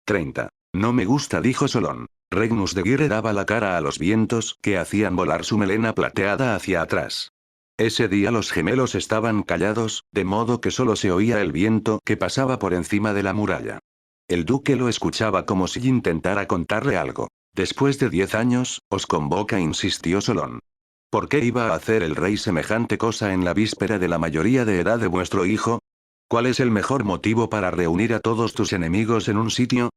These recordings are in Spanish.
30. No me gusta, dijo Solón. Regnus de Guire daba la cara a los vientos que hacían volar su melena plateada hacia atrás. Ese día los gemelos estaban callados, de modo que solo se oía el viento que pasaba por encima de la muralla. El duque lo escuchaba como si intentara contarle algo. Después de 10 años, os convoca, insistió Solón. ¿Por qué iba a hacer el rey semejante cosa en la víspera de la mayoría de edad de vuestro hijo? ¿Cuál es el mejor motivo para reunir a todos tus enemigos en un sitio?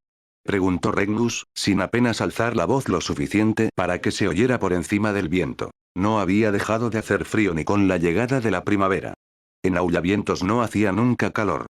Preguntó Regnus, sin apenas alzar la voz lo suficiente para que se oyera por encima del viento. No había dejado de hacer frío ni con la llegada de la primavera. En Aullavientos no hacía nunca calor.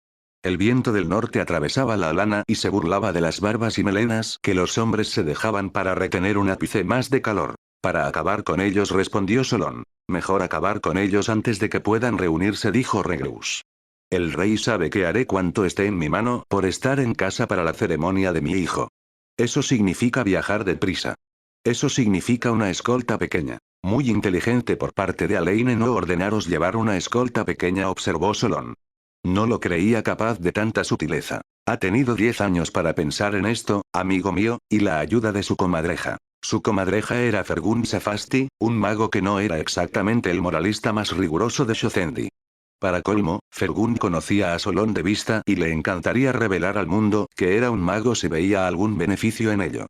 El viento del norte atravesaba la lana y se burlaba de las barbas y melenas que los hombres se dejaban para retener un ápice más de calor. Para acabar con ellos, respondió Solón. Mejor acabar con ellos antes de que puedan reunirse, dijo Regnus. El rey sabe que haré cuanto esté en mi mano por estar en casa para la ceremonia de mi hijo. Eso significa viajar deprisa. Eso significa una escolta pequeña. Muy inteligente por parte de Alaine no ordenaros llevar una escolta pequeña, observó Solón. No lo creía capaz de tanta sutileza. Ha tenido 10 años para pensar en esto, amigo mío, y la ayuda de su comadreja. Su comadreja era Fergun Safasti, un mago que no era exactamente el moralista más riguroso de Shozendi. Para colmo, Fergun conocía a Solón de vista y le encantaría revelar al mundo que era un mago si veía algún beneficio en ello.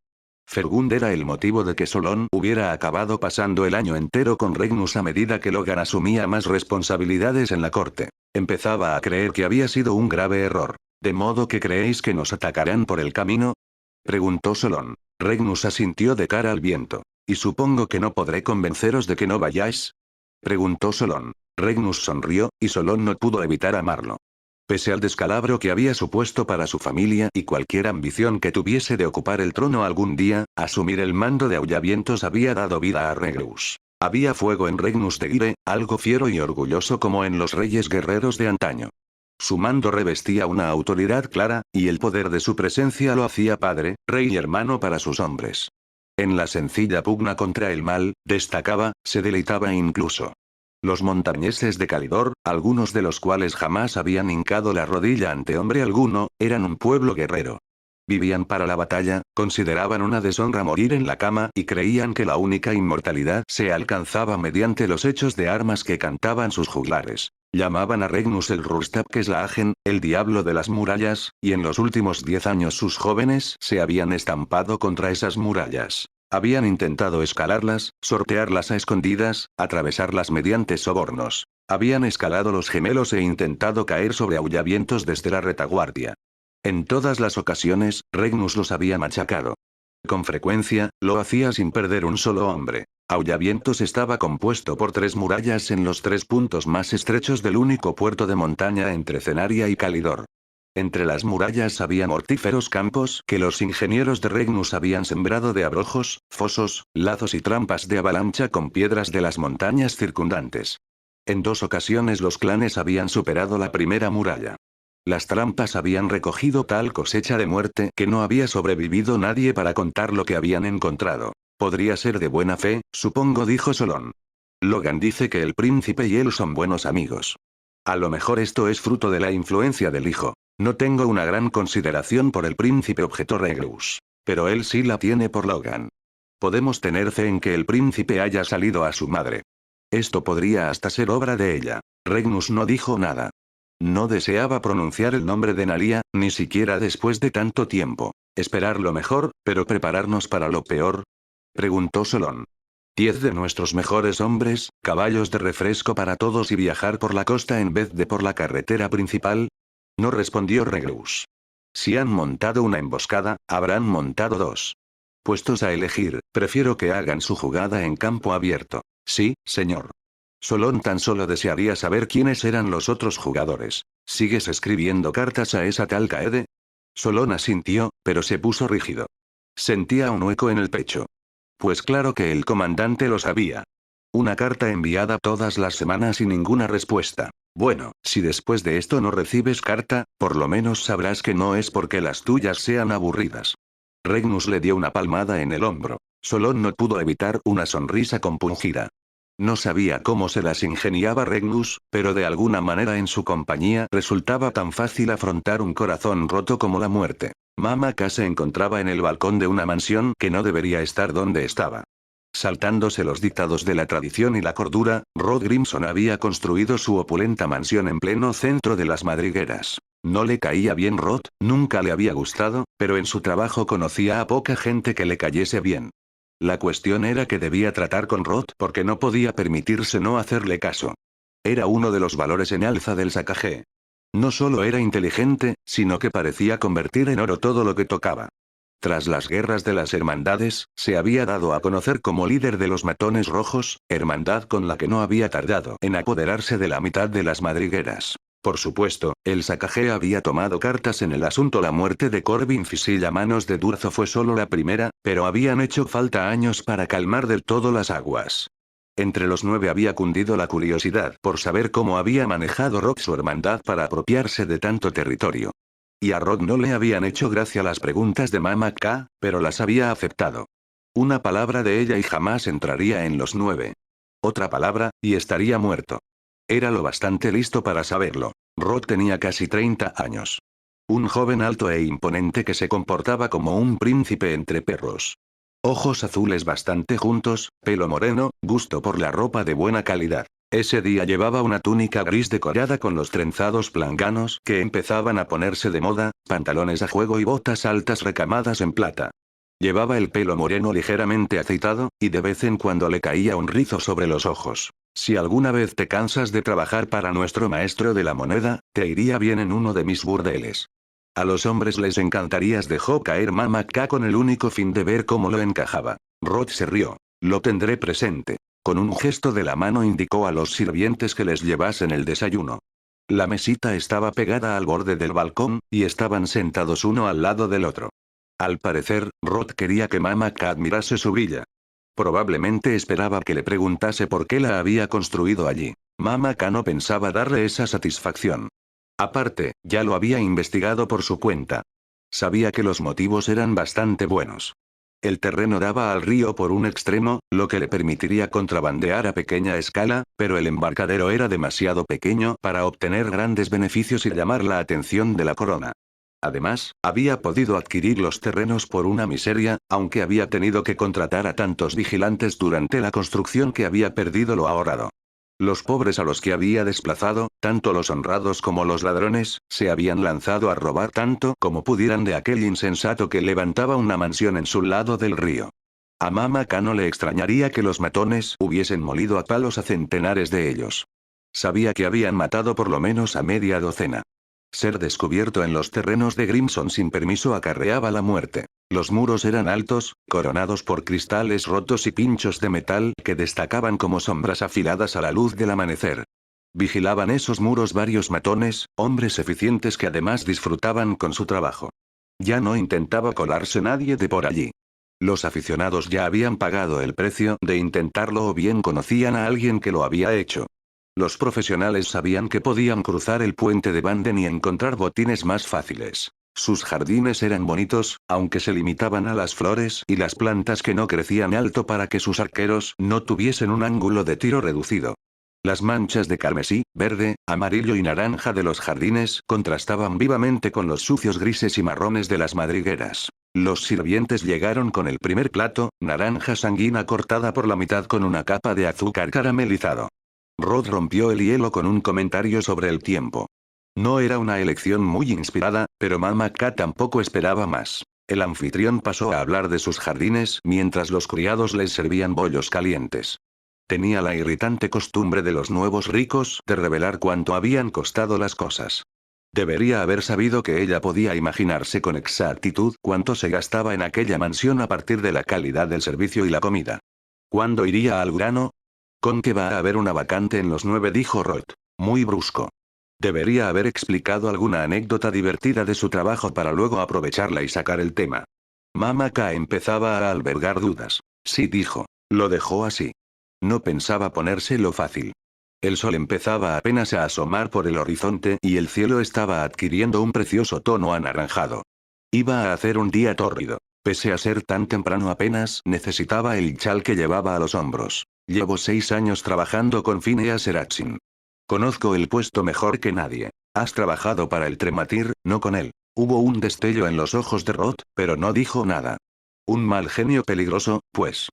Fergund era el motivo de que Solón hubiera acabado pasando el año entero con Regnus a medida que Logan asumía más responsabilidades en la corte. Empezaba a creer que había sido un grave error. ¿De modo que creéis que nos atacarán por el camino? Preguntó Solón. Regnus asintió de cara al viento. ¿Y supongo que no podré convenceros de que no vayáis? Preguntó Solón. Regnus sonrió, y Solón no pudo evitar amarlo. Pese al descalabro que había supuesto para su familia y cualquier ambición que tuviese de ocupar el trono algún día, asumir el mando de Aullavientos había dado vida a Regnus. Había fuego en Regnus de Guire, algo fiero y orgulloso como en los reyes guerreros de antaño. Su mando revestía una autoridad clara, y el poder de su presencia lo hacía padre, rey y hermano para sus hombres. En la sencilla pugna contra el mal, destacaba, se deleitaba incluso. Los montañeses de Calidor, algunos de los cuales jamás habían hincado la rodilla ante hombre alguno, eran un pueblo guerrero. Vivían para la batalla, consideraban una deshonra morir en la cama y creían que la única inmortalidad se alcanzaba mediante los hechos de armas que cantaban sus juglares. Llamaban a Regnus el Rustabkeslagen, el diablo de las murallas, y en los últimos 10 años sus jóvenes se habían estampado contra esas murallas. Habían intentado escalarlas, sortearlas a escondidas, atravesarlas mediante sobornos. Habían escalado los gemelos e intentado caer sobre Aullavientos desde la retaguardia. En todas las ocasiones, Regnus los había machacado. Con frecuencia, lo hacía sin perder un solo hombre. Aullavientos estaba compuesto por 3 murallas en los 3 puntos más estrechos del único puerto de montaña entre Cenaria y Calidor. Entre las murallas había mortíferos campos que los ingenieros de Regnus habían sembrado de abrojos, fosos, lazos y trampas de avalancha con piedras de las montañas circundantes. En 2 ocasiones los clanes habían superado la primera muralla. Las trampas habían recogido tal cosecha de muerte que no había sobrevivido nadie para contar lo que habían encontrado. Podría ser de buena fe, supongo, dijo Solón. Logan dice que el príncipe y él son buenos amigos. A lo mejor esto es fruto de la influencia del hijo. No tengo una gran consideración por el príncipe, objetó Regnus. Pero él sí la tiene por Logan. Podemos tener fe en que el príncipe haya salido a su madre. Esto podría hasta ser obra de ella. Regnus no dijo nada. No deseaba pronunciar el nombre de Nalia, ni siquiera después de tanto tiempo. ¿Esperar lo mejor, pero prepararnos para lo peor? Preguntó Solón. 10 de nuestros mejores hombres, caballos de refresco para todos y viajar por la costa en vez de por la carretera principal. No respondió Regnus. Si han montado una emboscada, habrán montado 2. Puestos a elegir, prefiero que hagan su jugada en campo abierto. Sí, señor. Solón tan solo desearía saber quiénes eran los otros jugadores. ¿Sigues escribiendo cartas a esa tal Kaede? Solón asintió, pero se puso rígido. Sentía un hueco en el pecho. Pues claro que el comandante lo sabía. Una carta enviada todas las semanas y ninguna respuesta. Bueno, si después de esto no recibes carta, por lo menos sabrás que no es porque las tuyas sean aburridas. Regnus le dio una palmada en el hombro. Solón no pudo evitar una sonrisa compungida. No sabía cómo se las ingeniaba Regnus, pero de alguna manera en su compañía resultaba tan fácil afrontar un corazón roto como la muerte. Mama K se encontraba en el balcón de una mansión que no debería estar donde estaba. Saltándose los dictados de la tradición y la cordura, Rod Grimson había construido su opulenta mansión en pleno centro de las madrigueras. No le caía bien Rod, nunca le había gustado, pero en su trabajo conocía a poca gente que le cayese bien. La cuestión era que debía tratar con Rod porque no podía permitirse no hacerle caso. Era uno de los valores en alza del Sakaje. No solo era inteligente, sino que parecía convertir en oro todo lo que tocaba. Tras las guerras de las hermandades, se había dado a conocer como líder de los matones rojos, hermandad con la que no había tardado en apoderarse de la mitad de las madrigueras. Por supuesto, el Sakaje había tomado cartas en el asunto. La muerte de Corbin Fisil a manos de Durzo fue solo la primera, pero habían hecho falta años para calmar del todo las aguas. Entre los 9 había cundido la curiosidad por saber cómo había manejado Rock su hermandad para apropiarse de tanto territorio. Y a Rod no le habían hecho gracia las preguntas de Mama K, pero las había aceptado. Una palabra de ella y jamás entraría en los 9. Otra palabra, y estaría muerto. Era lo bastante listo para saberlo. Rod tenía casi 30 años. Un joven alto e imponente que se comportaba como un príncipe entre perros. Ojos azules bastante juntos, pelo moreno, gusto por la ropa de buena calidad. Ese día llevaba una túnica gris decorada con los trenzados planganos que empezaban a ponerse de moda, pantalones a juego y botas altas recamadas en plata. Llevaba el pelo moreno ligeramente aceitado, y de vez en cuando le caía un rizo sobre los ojos. Si alguna vez te cansas de trabajar para nuestro maestro de la moneda, te iría bien en uno de mis burdeles. A los hombres les encantaría, dejó caer Mama K con el único fin de ver cómo lo encajaba. Rod se rió. Lo tendré presente. Con un gesto de la mano indicó a los sirvientes que les llevasen el desayuno. La mesita estaba pegada al borde del balcón, y estaban sentados uno al lado del otro. Al parecer, Rod quería que Mama K admirase su villa. Probablemente esperaba que le preguntase por qué la había construido allí. Mama K no pensaba darle esa satisfacción. Aparte, ya lo había investigado por su cuenta. Sabía que los motivos eran bastante buenos. El terreno daba al río por un extremo, lo que le permitiría contrabandear a pequeña escala, pero el embarcadero era demasiado pequeño para obtener grandes beneficios y llamar la atención de la corona. Además, había podido adquirir los terrenos por una miseria, aunque había tenido que contratar a tantos vigilantes durante la construcción que había perdido lo ahorrado. Los pobres a los que había desplazado, tanto los honrados como los ladrones, se habían lanzado a robar tanto como pudieran de aquel insensato que levantaba una mansión en su lado del río. A Mama K no le extrañaría que los matones hubiesen molido a palos a centenares de ellos. Sabía que habían matado por lo menos a media docena. Ser descubierto en los terrenos de Grimson sin permiso acarreaba la muerte. Los muros eran altos, coronados por cristales rotos y pinchos de metal que destacaban como sombras afiladas a la luz del amanecer. Vigilaban esos muros varios matones, hombres eficientes que además disfrutaban con su trabajo. Ya no intentaba colarse nadie de por allí. Los aficionados ya habían pagado el precio de intentarlo o bien conocían a alguien que lo había hecho. Los profesionales sabían que podían cruzar el puente de Banden y encontrar botines más fáciles. Sus jardines eran bonitos, aunque se limitaban a las flores y las plantas que no crecían alto para que sus arqueros no tuviesen un ángulo de tiro reducido. Las manchas de carmesí, verde, amarillo y naranja de los jardines contrastaban vivamente con los sucios grises y marrones de las madrigueras. Los sirvientes llegaron con el primer plato, naranja sanguina cortada por la mitad con una capa de azúcar caramelizado. Rod rompió el hielo con un comentario sobre el tiempo. No era una elección muy inspirada, pero Mama K tampoco esperaba más. El anfitrión pasó a hablar de sus jardines mientras los criados les servían bollos calientes. Tenía la irritante costumbre de los nuevos ricos de revelar cuánto habían costado las cosas. Debería haber sabido que ella podía imaginarse con exactitud cuánto se gastaba en aquella mansión a partir de la calidad del servicio y la comida. ¿Cuándo iría al grano? Con que va a haber una vacante en los 9, dijo Rod. Muy brusco. Debería haber explicado alguna anécdota divertida de su trabajo para luego aprovecharla y sacar el tema. Mama K empezaba a albergar dudas. Sí, dijo. Lo dejó así. No pensaba ponérselo fácil. El sol empezaba apenas a asomar por el horizonte y el cielo estaba adquiriendo un precioso tono anaranjado. Iba a hacer un día tórrido. Pese a ser tan temprano apenas necesitaba el chal que llevaba a los hombros. Llevo 6 años trabajando con Phineas Eratsin. Conozco el puesto mejor que nadie. Has trabajado para el Trematir, no con él. Hubo un destello en los ojos de Rod, pero no dijo nada. Un mal genio peligroso, pues.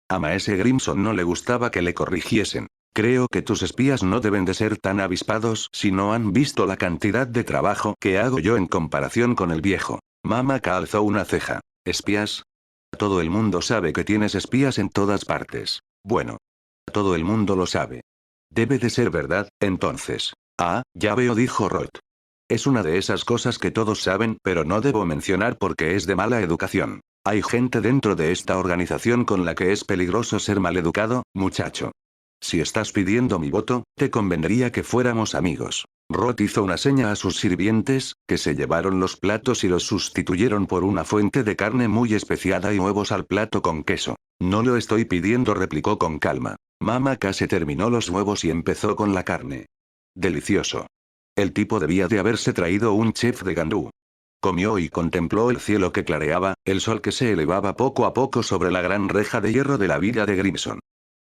A Maese Grimson no le gustaba que le corrigiesen. Creo que tus espías no deben de ser tan avispados si no han visto la cantidad de trabajo que hago yo en comparación con el viejo. Mama K alzó una ceja. ¿Espías? Todo el mundo sabe que tienes espías en todas partes. Bueno. Todo el mundo lo sabe. Debe de ser verdad, entonces. Ah, ya veo, dijo Rod. Es una de esas cosas que todos saben, pero no debo mencionar porque es de mala educación. Hay gente dentro de esta organización con la que es peligroso ser maleducado, muchacho. Si estás pidiendo mi voto, te convendría que fuéramos amigos. Rod hizo una seña a sus sirvientes, que se llevaron los platos y los sustituyeron por una fuente de carne muy especiada y huevos al plato con queso. No lo estoy pidiendo, replicó con calma. Mama K se terminó los huevos y empezó con la carne. Delicioso. El tipo debía de haberse traído un chef de Gandú. Comió y contempló el cielo que clareaba, el sol que se elevaba poco a poco sobre la gran reja de hierro de la villa de Grimson.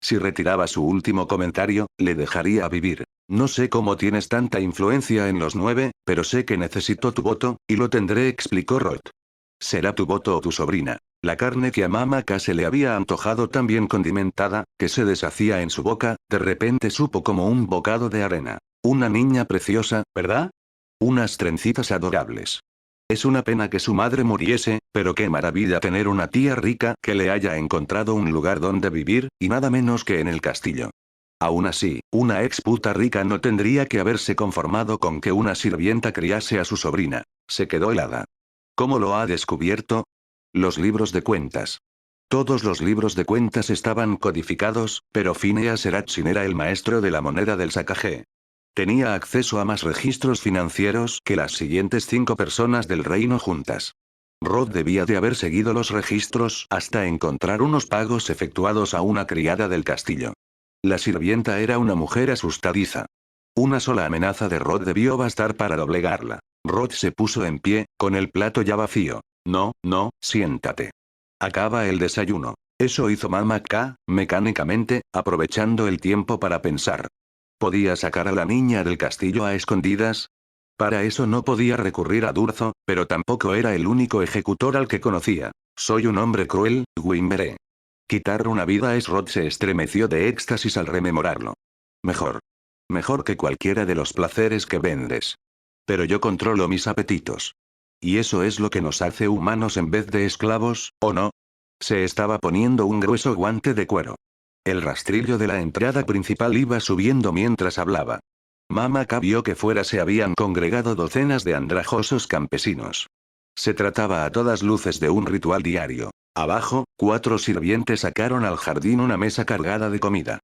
Si retiraba su último comentario, le dejaría vivir. No sé cómo tienes tanta influencia en los 9, pero sé que necesito tu voto, y lo tendré, explicó Rod. Será tu voto o tu sobrina. La carne que a Mama K se le había antojado tan bien condimentada, que se deshacía en su boca, de repente supo como un bocado de arena. Una niña preciosa, ¿verdad? Unas trencitas adorables. Es una pena que su madre muriese, pero qué maravilla tener una tía rica que le haya encontrado un lugar donde vivir, y nada menos que en el castillo. Aún así, una ex puta rica no tendría que haberse conformado con que una sirvienta criase a su sobrina. Se quedó helada. ¿Cómo lo ha descubierto? Los libros de cuentas. Todos los libros de cuentas estaban codificados, pero Phineas Serachin era el maestro de la moneda del sacajé. Tenía acceso a más registros financieros que las siguientes 5 personas del reino juntas. Rod debía de haber seguido los registros hasta encontrar unos pagos efectuados a una criada del castillo. La sirvienta era una mujer asustadiza. Una sola amenaza de Rod debió bastar para doblegarla. Rod se puso en pie, con el plato ya vacío. No, no, siéntate. Acaba el desayuno. Eso hizo Mama K, mecánicamente, aprovechando el tiempo para pensar. ¿Podía sacar a la niña del castillo a escondidas? Para eso no podía recurrir a Durzo, pero tampoco era el único ejecutor al que conocía. Soy un hombre cruel, Wimberé. Quitar una vida es. Rod se estremeció de éxtasis al rememorarlo. Mejor. Mejor que cualquiera de los placeres que vendes. Pero yo controlo mis apetitos. Y eso es lo que nos hace humanos en vez de esclavos, ¿o no? Se estaba poniendo un grueso guante de cuero. El rastrillo de la entrada principal iba subiendo mientras hablaba. Mama K vio que fuera se habían congregado docenas de andrajosos campesinos. Se trataba a todas luces de un ritual diario. Abajo, 4 sirvientes sacaron al jardín una mesa cargada de comida.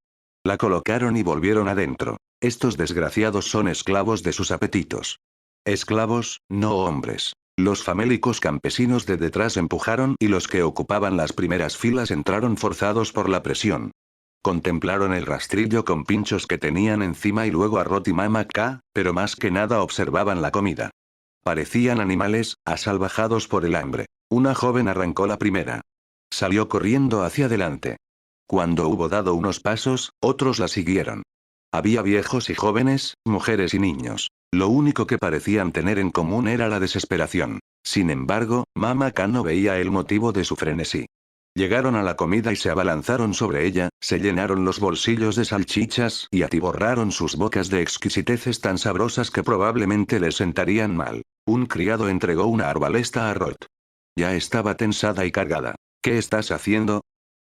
La colocaron y volvieron adentro. Estos desgraciados son esclavos de sus apetitos. Esclavos, no hombres. Los famélicos campesinos de detrás empujaron y los que ocupaban las primeras filas entraron forzados por la presión. Contemplaron el rastrillo con pinchos que tenían encima y luego a Rod y Mama K, pero más que nada observaban la comida. Parecían animales, asalvajados por el hambre. Una joven arrancó la primera. Salió corriendo hacia adelante. Cuando hubo dado unos pasos, otros la siguieron. Había viejos y jóvenes, mujeres y niños. Lo único que parecían tener en común era la desesperación. Sin embargo, Mama K no veía el motivo de su frenesí. Llegaron a la comida y se abalanzaron sobre ella, se llenaron los bolsillos de salchichas y atiborraron sus bocas de exquisiteces tan sabrosas que probablemente les sentarían mal. Un criado entregó una arbalesta a Rod. Ya estaba tensada y cargada. ¿Qué estás haciendo?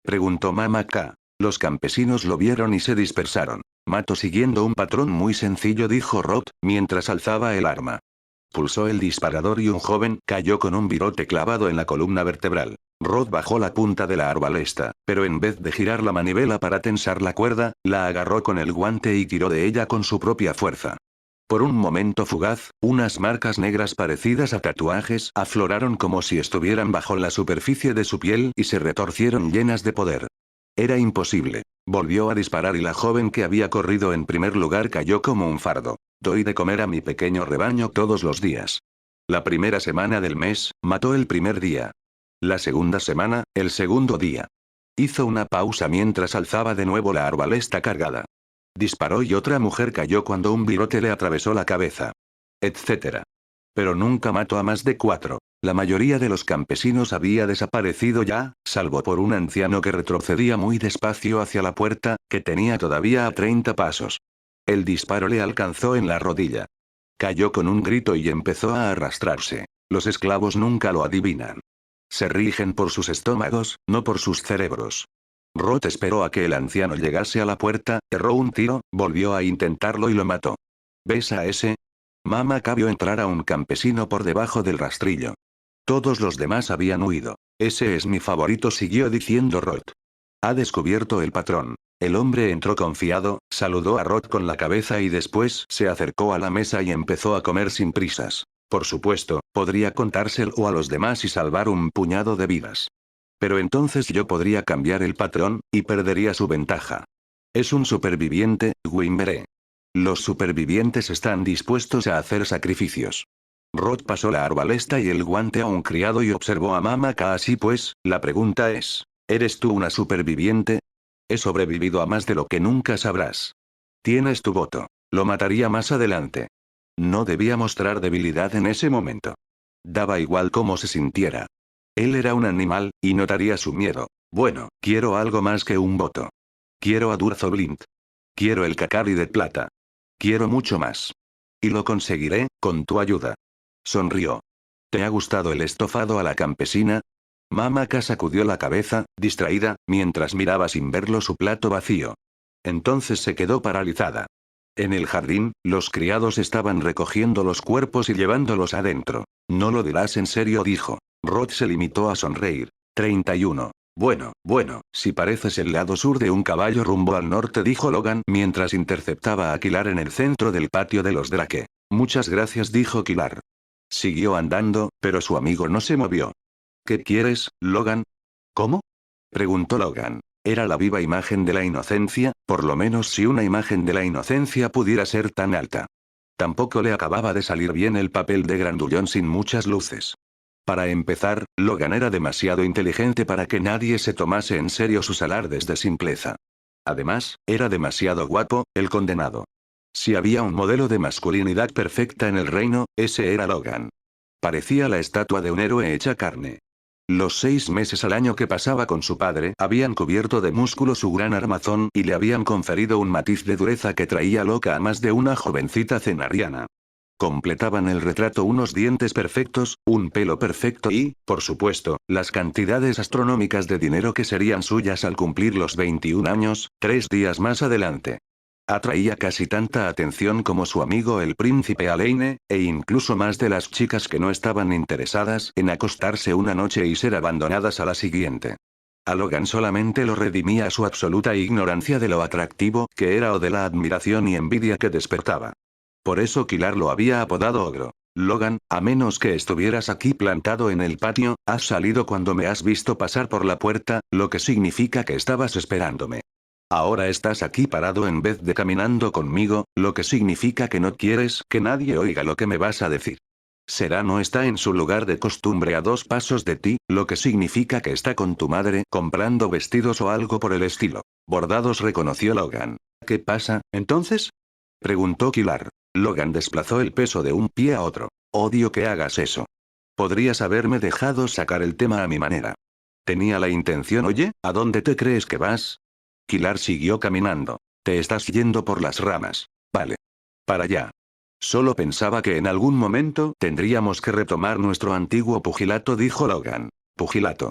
Preguntó Mama K. Los campesinos lo vieron y se dispersaron. Mato siguiendo un patrón muy sencillo, dijo Rod, mientras alzaba el arma. Pulsó el disparador y un joven cayó con un virote clavado en la columna vertebral. Rod bajó la punta de la arbalesta, pero en vez de girar la manivela para tensar la cuerda, la agarró con el guante y tiró de ella con su propia fuerza. Por un momento fugaz, unas marcas negras parecidas a tatuajes afloraron como si estuvieran bajo la superficie de su piel y se retorcieron llenas de poder. Era imposible. Volvió a disparar y la joven que había corrido en primer lugar cayó como un fardo. Doy de comer a mi pequeño rebaño todos los días. La primera semana del mes, mató el primer día. La segunda semana, el segundo día. Hizo una pausa mientras alzaba de nuevo la arbalesta cargada. Disparó y otra mujer cayó cuando un virote le atravesó la cabeza. Etcétera. Pero nunca mató a más de 4. La mayoría de los campesinos había desaparecido ya, salvo por un anciano que retrocedía muy despacio hacia la puerta, que tenía todavía a 30 pasos. El disparo le alcanzó en la rodilla. Cayó con un grito y empezó a arrastrarse. Los esclavos nunca lo adivinan. Se rigen por sus estómagos, no por sus cerebros. Roth esperó a que el anciano llegase a la puerta, erró un tiro, volvió a intentarlo y lo mató. ¿Ves a ese? Mama vio entrar a un campesino por debajo del rastrillo. Todos los demás habían huido. Ese es mi favorito, siguió diciendo Roth. Ha descubierto el patrón. El hombre entró confiado, saludó a Roth con la cabeza y después se acercó a la mesa y empezó a comer sin prisas. Por supuesto, podría contárselo a los demás y salvar un puñado de vidas. Pero entonces yo podría cambiar el patrón, y perdería su ventaja. Es un superviviente, Wimberé. Los supervivientes están dispuestos a hacer sacrificios. Roth pasó la arbalesta y el guante a un criado y observó a Mama así pues, la pregunta es, ¿eres tú una superviviente? He sobrevivido a más de lo que nunca sabrás. Tienes tu voto. Lo mataría más adelante. No debía mostrar debilidad en ese momento. Daba igual cómo se sintiera. Él era un animal, y notaría su miedo. Bueno, quiero algo más que un voto. Quiero a Durzoblint. Quiero el Kakari de plata. Quiero mucho más. Y lo conseguiré, con tu ayuda. Sonrió. ¿Te ha gustado el estofado a la campesina? Mamaka sacudió la cabeza, distraída, mientras miraba sin verlo su plato vacío. Entonces se quedó paralizada. En el jardín, los criados estaban recogiendo los cuerpos y llevándolos adentro. No lo dirás en serio, dijo. Roth se limitó a sonreír. 31. Bueno, si pareces el lado sur de un caballo rumbo al norte, dijo Logan mientras interceptaba a Kilar en el centro del patio de los Drake. Muchas gracias, dijo Kilar. Siguió andando, pero su amigo no se movió. ¿Qué quieres, Logan? ¿Cómo? Preguntó Logan. Era la viva imagen de la inocencia, por lo menos si una imagen de la inocencia pudiera ser tan alta. Tampoco le acababa de salir bien el papel de grandullón sin muchas luces. Para empezar, Logan era demasiado inteligente para que nadie se tomase en serio sus alardes de simpleza. Además, era demasiado guapo, el condenado. Si había un modelo de masculinidad perfecta en el reino, ese era Logan. Parecía la estatua de un héroe hecha carne. Los 6 meses al año que pasaba con su padre habían cubierto de músculo su gran armazón y le habían conferido un matiz de dureza que traía loca a más de una jovencita cenariana. Completaban el retrato unos dientes perfectos, un pelo perfecto y, por supuesto, las cantidades astronómicas de dinero que serían suyas al cumplir los 21 años, 3 días más adelante. Atraía casi tanta atención como su amigo el príncipe Alaine, e incluso más de las chicas que no estaban interesadas en acostarse una noche y ser abandonadas a la siguiente. A Logan solamente lo redimía su absoluta ignorancia de lo atractivo que era o de la admiración y envidia que despertaba. Por eso Kilar lo había apodado Ogro. Logan, a menos que estuvieras aquí plantado en el patio, has salido cuando me has visto pasar por la puerta, lo que significa que estabas esperándome. Ahora estás aquí parado en vez de caminando conmigo, lo que significa que no quieres que nadie oiga lo que me vas a decir. Será no está en su lugar de costumbre a 2 pasos de ti, lo que significa que está con tu madre comprando vestidos o algo por el estilo. Bordados, reconoció Logan. ¿Qué pasa, entonces? Preguntó Kilar. Logan desplazó el peso de un pie a otro. Odio que hagas eso. Podrías haberme dejado sacar el tema a mi manera. Tenía la intención. Oye, ¿a dónde te crees que vas? Kilar siguió caminando. Te estás yendo por las ramas. Vale. Para allá. Solo pensaba que en algún momento tendríamos que retomar nuestro antiguo pugilato, dijo Logan. Pugilato.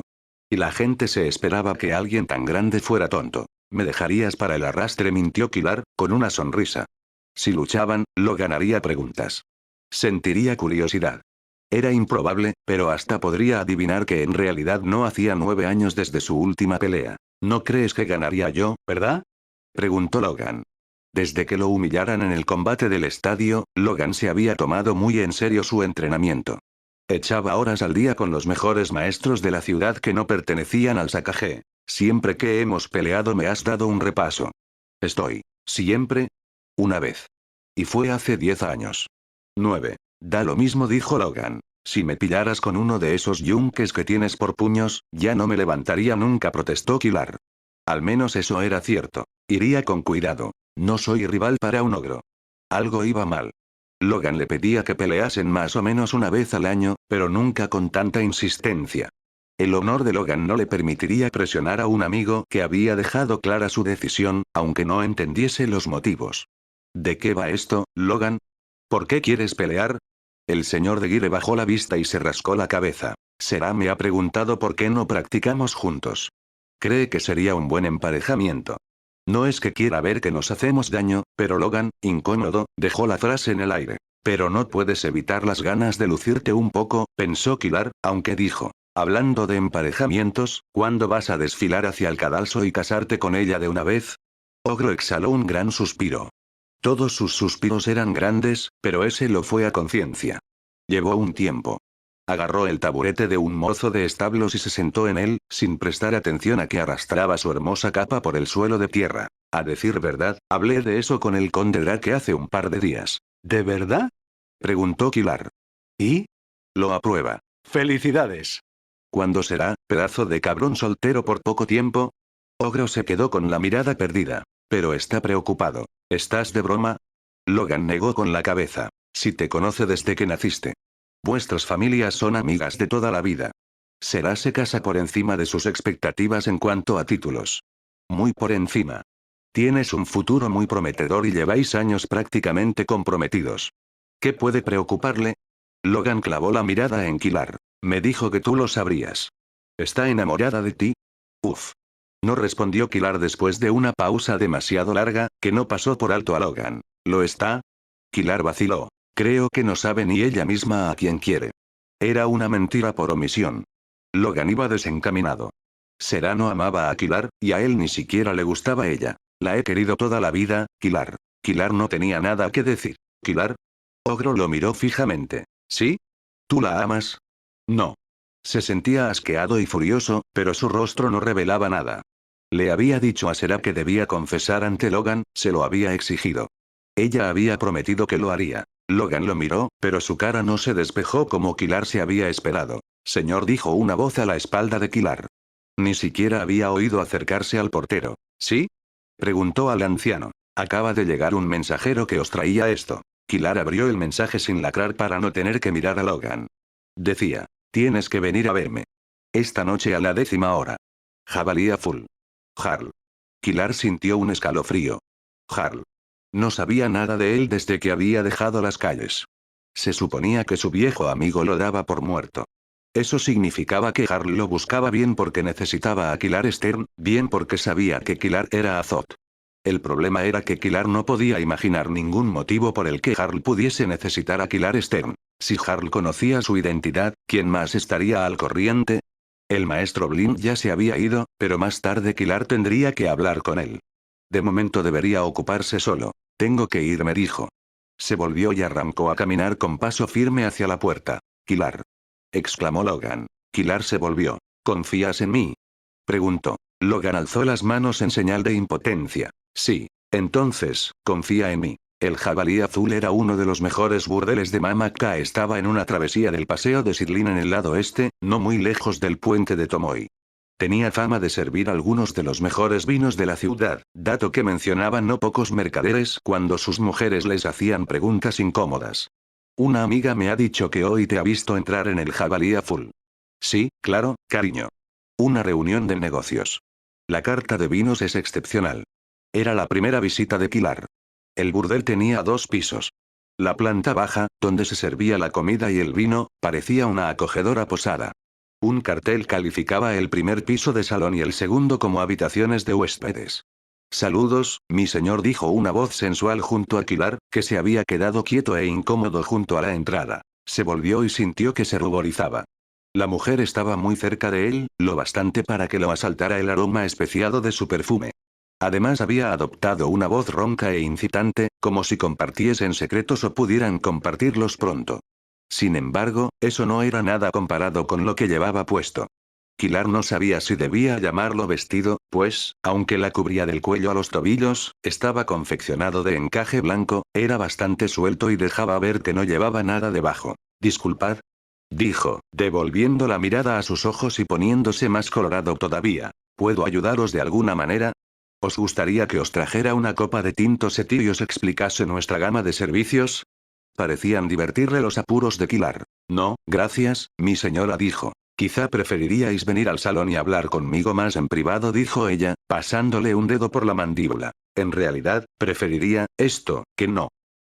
Y la gente se esperaba que alguien tan grande fuera tonto. ¿Me dejarías para el arrastre?, mintió Kilar, con una sonrisa. Si luchaban, Logan haría preguntas. Sentiría curiosidad. Era improbable, pero hasta podría adivinar que en realidad no hacía 9 años desde su última pelea. ¿No crees que ganaría yo, verdad? Preguntó Logan. Desde que lo humillaran en el combate del estadio, Logan se había tomado muy en serio su entrenamiento. Echaba horas al día con los mejores maestros de la ciudad que no pertenecían al Sacagé. Siempre que hemos peleado me has dado un repaso. Estoy. ¿Siempre? Una vez. Y fue hace 10 años. 9. Da lo mismo, dijo Logan. Si me pillaras con uno de esos yunques que tienes por puños, ya no me levantaría nunca, protestó Kilar. Al menos eso era cierto. Iría con cuidado. No soy rival para un ogro. Algo iba mal. Logan le pedía que peleasen más o menos una vez al año, pero nunca con tanta insistencia. El honor de Logan no le permitiría presionar a un amigo que había dejado clara su decisión, aunque no entendiese los motivos. ¿De qué va esto, Logan? ¿Por qué quieres pelear? El señor de Guire bajó la vista y se rascó la cabeza. Será me ha preguntado por qué no practicamos juntos. Cree que sería un buen emparejamiento. No es que quiera ver que nos hacemos daño, pero Logan, incómodo, dejó la frase en el aire. Pero no puedes evitar las ganas de lucirte un poco, pensó Kilar, aunque dijo. Hablando de emparejamientos, ¿cuándo vas a desfilar hacia el cadalso y casarte con ella de una vez? Ogro exhaló un gran suspiro. Todos sus suspiros eran grandes, pero ese lo fue a conciencia. Llevó un tiempo. Agarró el taburete de un mozo de establos y se sentó en él, sin prestar atención a que arrastraba su hermosa capa por el suelo de tierra. A decir verdad, hablé de eso con el conde Drake hace un par de días. ¿De verdad? Preguntó Kilar. ¿Y? Lo aprueba. ¡Felicidades! ¿Cuándo será, pedazo de cabrón soltero por poco tiempo? Ogro se quedó con la mirada perdida. Pero está preocupado. ¿Estás de broma? Logan negó con la cabeza. Si te conoce desde que naciste. Vuestras familias son amigas de toda la vida. Será se casa por encima de sus expectativas en cuanto a títulos. Muy por encima. Tienes un futuro muy prometedor y lleváis años prácticamente comprometidos. ¿Qué puede preocuparle? Logan clavó la mirada en Kilar. Me dijo que tú lo sabrías. ¿Está enamorada de ti? Uf. No respondió Kilar después de una pausa demasiado larga, que no pasó por alto a Logan. ¿Lo está? Kilar vaciló. Creo que no sabe ni ella misma a quién quiere. Era una mentira por omisión. Logan iba desencaminado. Serano amaba a Kilar, y a él ni siquiera le gustaba ella. La he querido toda la vida, Kilar. Kilar no tenía nada que decir. ¿Kilar? Ogro lo miró fijamente. ¿Sí? ¿Tú la amas? No. Se sentía asqueado y furioso, pero su rostro no revelaba nada. Le había dicho a Serap que debía confesar ante Logan, se lo había exigido. Ella había prometido que lo haría. Logan lo miró, pero su cara no se despejó como Kilar se había esperado. Señor, dijo una voz a la espalda de Kilar. Ni siquiera había oído acercarse al portero. ¿Sí? Preguntó al anciano. Acaba de llegar un mensajero que os traía esto. Kilar abrió el mensaje sin lacrar para no tener que mirar a Logan. Decía. Tienes que venir a verme. Esta noche a la 10ª hora. Jabalí Azul. Jarl. Kilar sintió un escalofrío. Jarl. No sabía nada de él desde que había dejado las calles. Se suponía que su viejo amigo lo daba por muerto. Eso significaba que Jarl lo buscaba bien porque necesitaba a Kilar Stern, bien porque sabía que Kilar era Azot. El problema era que Kilar no podía imaginar ningún motivo por el que Jarl pudiese necesitar a Kilar Stern. Si Jarl conocía su identidad, ¿quién más estaría al corriente? El maestro Blind ya se había ido, pero más tarde Kilar tendría que hablar con él. De momento debería ocuparse solo. Tengo que irme, dijo. Se volvió y arrancó a caminar con paso firme hacia la puerta. Kilar. Exclamó Logan. Kilar se volvió. ¿Confías en mí? Preguntó. Logan alzó las manos en señal de impotencia. Sí. Entonces, confía en mí. El Jabalí Azul era uno de los mejores burdeles de Mamaka. Estaba en una travesía del paseo de Sidlin en el lado este, no muy lejos del puente de Tomoy. Tenía fama de servir algunos de los mejores vinos de la ciudad, dato que mencionaban no pocos mercaderes cuando sus mujeres les hacían preguntas incómodas. Una amiga me ha dicho que hoy te ha visto entrar en el Jabalí Azul. Sí, claro, cariño. Una reunión de negocios. La carta de vinos es excepcional. Era la primera visita de Kilar. El burdel tenía 2 pisos. La planta baja, donde se servía la comida y el vino, parecía una acogedora posada. Un cartel calificaba el primer piso de salón y el segundo como habitaciones de huéspedes. Saludos, mi señor, dijo una voz sensual junto a Kilar, que se había quedado quieto e incómodo junto a la entrada. Se volvió y sintió que se ruborizaba. La mujer estaba muy cerca de él, lo bastante para que lo asaltara el aroma especiado de su perfume. Además había adoptado una voz ronca e incitante, como si compartiesen secretos o pudieran compartirlos pronto. Sin embargo, eso no era nada comparado con lo que llevaba puesto. Kilar no sabía si debía llamarlo vestido, pues, aunque la cubría del cuello a los tobillos, estaba confeccionado de encaje blanco, era bastante suelto y dejaba ver que no llevaba nada debajo. Disculpad, dijo, devolviendo la mirada a sus ojos y poniéndose más colorado todavía. ¿Puedo ayudaros de alguna manera? ¿Os gustaría que os trajera una copa de tinto setil y os explicase nuestra gama de servicios? parecían divertirle los apuros de Kilar. No, gracias, mi señora dijo. Quizá preferiríais venir al salón y hablar conmigo más en privado, dijo ella, pasándole un dedo por la mandíbula. En realidad, preferiría, esto, que no.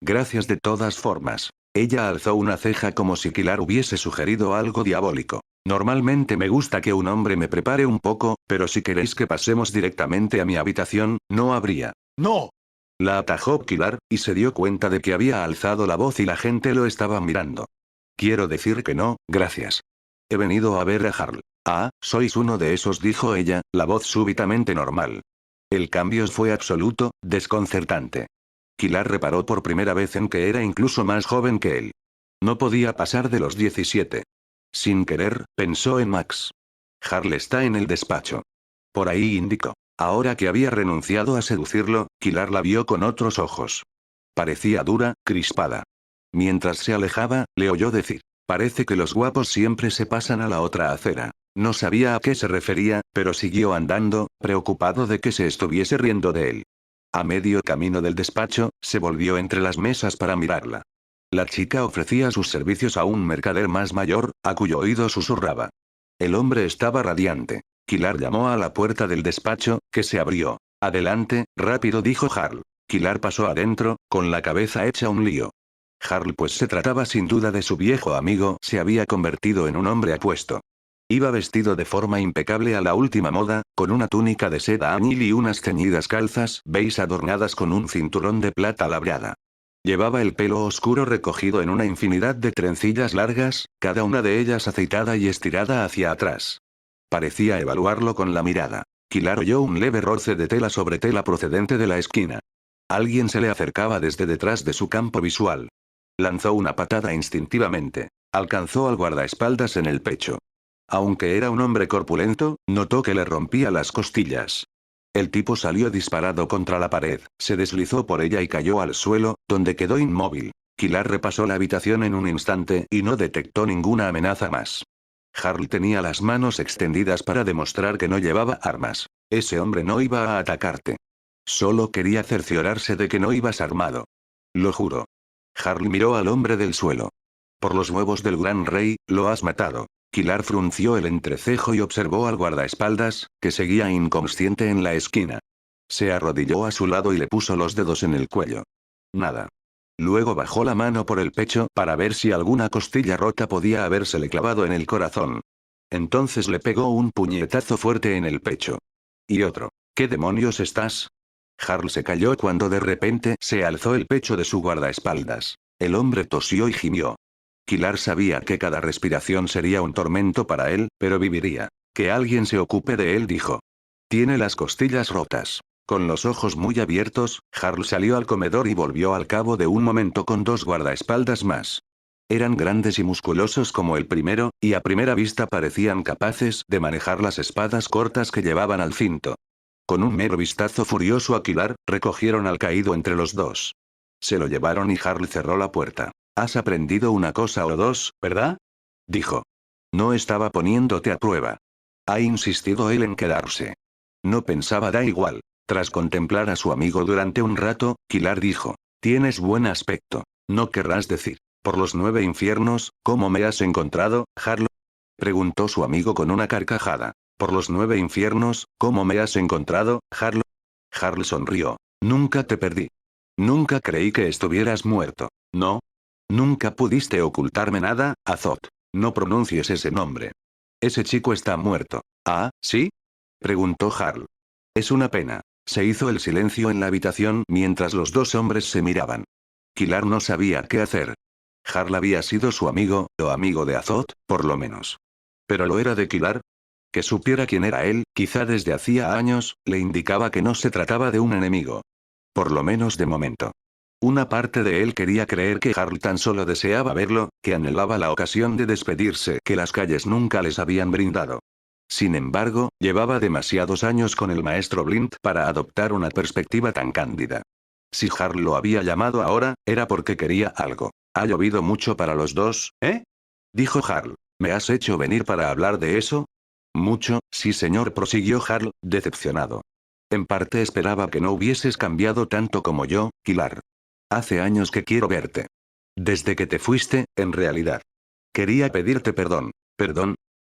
Gracias de todas formas. Ella alzó una ceja como si Kilar hubiese sugerido algo diabólico. Normalmente me gusta que un hombre me prepare un poco, pero si queréis que pasemos directamente a mi habitación, no habría. ¡No! La atajó Kilar, y se dio cuenta de que había alzado la voz y la gente lo estaba mirando. Quiero decir que no, gracias. He venido a ver a Harl. Ah, sois uno de esos, dijo ella, la voz súbitamente normal. El cambio fue absoluto, desconcertante. Kilar reparó por primera vez en que era incluso más joven que él. No podía pasar de los 17. Sin querer, pensó en Max. Harl está en el despacho. Por ahí indicó. Ahora que había renunciado a seducirlo, Kilar la vio con otros ojos. Parecía dura, crispada. Mientras se alejaba, le oyó decir. Parece que los guapos siempre se pasan a la otra acera. No sabía a qué se refería, pero siguió andando, preocupado de que se estuviese riendo de él. A medio camino del despacho, se volvió entre las mesas para mirarla. La chica ofrecía sus servicios a un mercader más mayor, a cuyo oído susurraba. El hombre estaba radiante. Kilar llamó a la puerta del despacho, que se abrió. Adelante, rápido, dijo Harl. Kilar pasó adentro, con la cabeza hecha un lío. Harl, pues se trataba sin duda de su viejo amigo, se había convertido en un hombre apuesto. Iba vestido de forma impecable a la última moda, con una túnica de seda añil y unas ceñidas calzas beige adornadas con un cinturón de plata labrada. Llevaba el pelo oscuro recogido en una infinidad de trencillas largas, cada una de ellas aceitada y estirada hacia atrás. Parecía evaluarlo con la mirada. Kilar oyó un leve roce de tela sobre tela procedente de la esquina. Alguien se le acercaba desde detrás de su campo visual. Lanzó una patada instintivamente. Alcanzó al guardaespaldas en el pecho. Aunque era un hombre corpulento, notó que le rompía las costillas. El tipo salió disparado contra la pared, se deslizó por ella y cayó al suelo, donde quedó inmóvil. Kilar repasó la habitación en un instante y no detectó ninguna amenaza más. Harl tenía las manos extendidas para demostrar que no llevaba armas. Ese hombre no iba a atacarte. Solo quería cerciorarse de que no ibas armado. Lo juro. Harl miró al hombre del suelo. Por los huevos del gran rey, lo has matado. Kilar frunció el entrecejo y observó al guardaespaldas, que seguía inconsciente en la esquina. Se arrodilló a su lado y le puso los dedos en el cuello. Nada. Luego bajó la mano por el pecho para ver si alguna costilla rota podía habérsele clavado en el corazón. Entonces le pegó un puñetazo fuerte en el pecho. Y otro. ¿Qué demonios estás? Harl se calló cuando de repente se alzó el pecho de su guardaespaldas. El hombre tosió y gimió. Kilar sabía que cada respiración sería un tormento para él, pero viviría. Que alguien se ocupe de él, dijo. Tiene las costillas rotas. Con los ojos muy abiertos, Harl salió al comedor y volvió al cabo de un momento con dos guardaespaldas más. Eran grandes y musculosos como el primero, y a primera vista parecían capaces de manejar las espadas cortas que llevaban al cinto. Con un mero vistazo furioso a Kilar, recogieron al caído entre los dos. Se lo llevaron y Harl cerró la puerta. Has aprendido una cosa o dos, ¿verdad? Dijo. No estaba poniéndote a prueba. Ha insistido él en quedarse. No pensaba, da igual. Tras contemplar a su amigo durante un rato, Kilar dijo. Tienes buen aspecto. No querrás decir. Por los 9 infiernos, ¿cómo me has encontrado, Harl? Preguntó su amigo con una carcajada. Por los 9 infiernos, ¿cómo me has encontrado, Harl? Harl sonrió. Nunca te perdí. Nunca creí que estuvieras muerto. ¿No? Nunca pudiste ocultarme nada, Azot. No pronuncies ese nombre. Ese chico está muerto. ¿Ah, sí? Preguntó Harl. Es una pena. Se hizo el silencio en la habitación mientras los dos hombres se miraban. Kilar no sabía qué hacer. Harl había sido su amigo, o amigo de Azot, por lo menos. ¿Pero lo era de Kilar? Que supiera quién era él, quizá desde hacía años, le indicaba que no se trataba de un enemigo. Por lo menos de momento. Una parte de él quería creer que Harl tan solo deseaba verlo, que anhelaba la ocasión de despedirse que las calles nunca les habían brindado. Sin embargo, llevaba demasiados años con el maestro Blind para adoptar una perspectiva tan cándida. Si Harl lo había llamado ahora, era porque quería algo. ¿Ha llovido mucho para los dos, dijo Harl. ¿Me has hecho venir para hablar de eso? Mucho, sí señor, prosiguió Harl, decepcionado. En parte esperaba que no hubieses cambiado tanto como yo, Kilar. Hace años que quiero verte. Desde que te fuiste, en realidad. Quería pedirte perdón. ¿Perdón?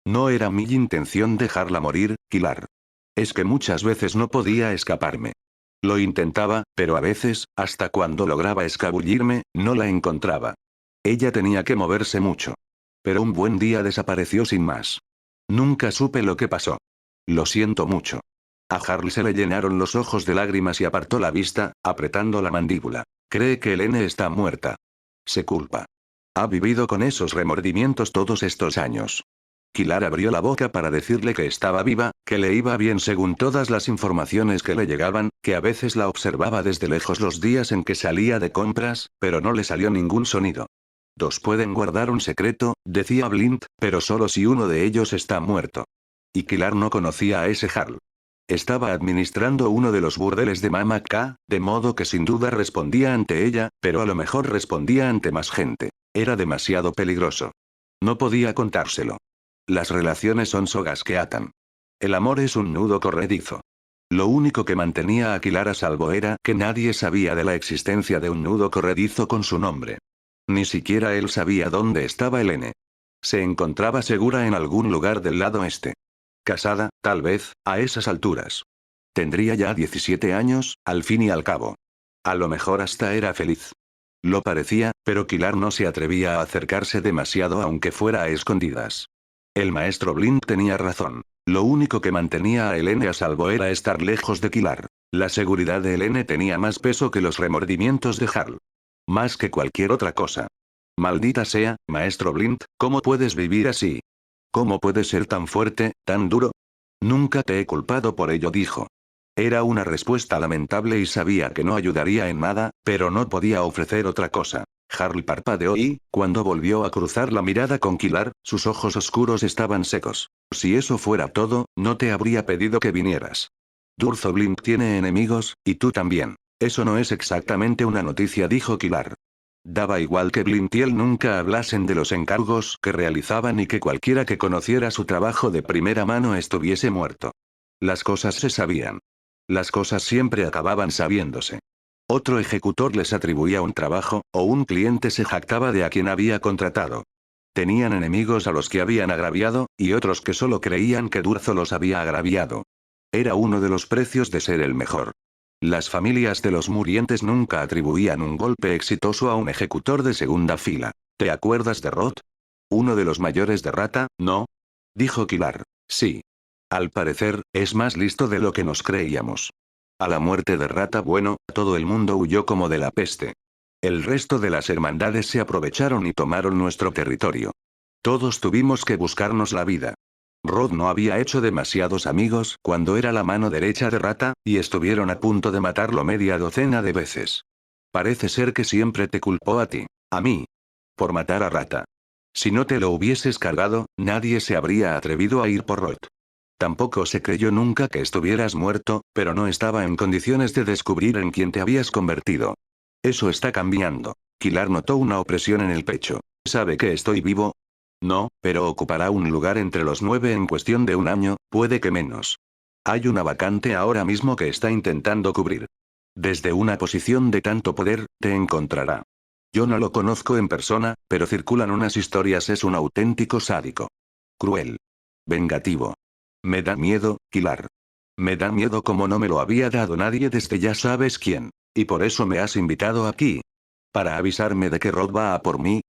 No era mi intención dejarla morir, Kilar. Es que muchas veces no podía escaparme. Lo intentaba, pero a veces, hasta cuando lograba escabullirme, no la encontraba. Ella tenía que moverse mucho. Pero un buen día desapareció sin más. Nunca supe lo que pasó. Lo siento mucho. A Harley se le llenaron los ojos de lágrimas y apartó la vista, apretando la mandíbula. Cree que Helene está muerta. Se culpa. Ha vivido con esos remordimientos todos estos años. Kilar abrió la boca para decirle que estaba viva, que le iba bien según todas las informaciones que le llegaban, que a veces la observaba desde lejos los días en que salía de compras, pero no le salió ningún sonido. Dos pueden guardar un secreto, decía Blint, pero solo si uno de ellos está muerto. Y Kilar no conocía a ese Harl. Estaba administrando uno de los burdeles de Mama K, de modo que sin duda respondía ante ella, pero a lo mejor respondía ante más gente. Era demasiado peligroso. No podía contárselo. Las relaciones son sogas que atan. El amor es un nudo corredizo. Lo único que mantenía a Kilar a salvo era que nadie sabía de la existencia de un nudo corredizo con su nombre. Ni siquiera él sabía dónde estaba Helene. Se encontraba segura en algún lugar del lado este. Casada, tal vez, a esas alturas. Tendría ya 17 años, al fin y al cabo. A lo mejor hasta era feliz. Lo parecía, pero Kilar no se atrevía a acercarse demasiado aunque fuera a escondidas. El maestro Blint tenía razón. Lo único que mantenía a Helene a salvo era estar lejos de Kilar. La seguridad de Helene tenía más peso que los remordimientos de Harl. Más que cualquier otra cosa. Maldita sea, maestro Blint, ¿cómo puedes vivir así? ¿Cómo puedes ser tan fuerte, tan duro? Nunca te he culpado por ello, dijo. Era una respuesta lamentable y sabía que no ayudaría en nada, pero no podía ofrecer otra cosa. Harl parpadeó y, cuando volvió a cruzar la mirada con Kilar, sus ojos oscuros estaban secos. Si eso fuera todo, no te habría pedido que vinieras. Durzo Blink tiene enemigos, y tú también. Eso no es exactamente una noticia, dijo Kilar. Daba igual que Blint y él nunca hablasen de los encargos que realizaban y que cualquiera que conociera su trabajo de primera mano estuviese muerto. Las cosas se sabían. Las cosas siempre acababan sabiéndose. Otro ejecutor les atribuía un trabajo, o un cliente se jactaba de a quien había contratado. Tenían enemigos a los que habían agraviado, y otros que solo creían que Durzo los había agraviado. Era uno de los precios de ser el mejor. Las familias de los murientes nunca atribuían un golpe exitoso a un ejecutor de segunda fila. ¿Te acuerdas de Roth? Uno de los mayores de Rata, ¿no? Dijo Kilar. Sí. Al parecer, es más listo de lo que nos creíamos. A la muerte de Rata bueno, todo el mundo huyó como de la peste. El resto de las hermandades se aprovecharon y tomaron nuestro territorio. Todos tuvimos que buscarnos la vida. Rod no había hecho demasiados amigos cuando era la mano derecha de Rata, y estuvieron a punto de matarlo media docena de veces. Parece ser que siempre te culpó a ti, a mí, por matar a Rata. Si no te lo hubieses cargado, nadie se habría atrevido a ir por Rod. Tampoco se creyó nunca que estuvieras muerto, pero no estaba en condiciones de descubrir en quién te habías convertido. Eso está cambiando. Kilar notó una opresión en el pecho. ¿Sabe que estoy vivo? No, pero ocupará un lugar entre los 9 en cuestión de un año, puede que menos. Hay una vacante ahora mismo que está intentando cubrir. Desde una posición de tanto poder, te encontrará. Yo no lo conozco en persona, pero circulan unas historias, es un auténtico sádico. Cruel. Vengativo. Me da miedo, Kilar. Me da miedo como no me lo había dado nadie desde ya sabes quién. ¿Y por eso me has invitado aquí? ¿Para avisarme de que Rod va a por mí?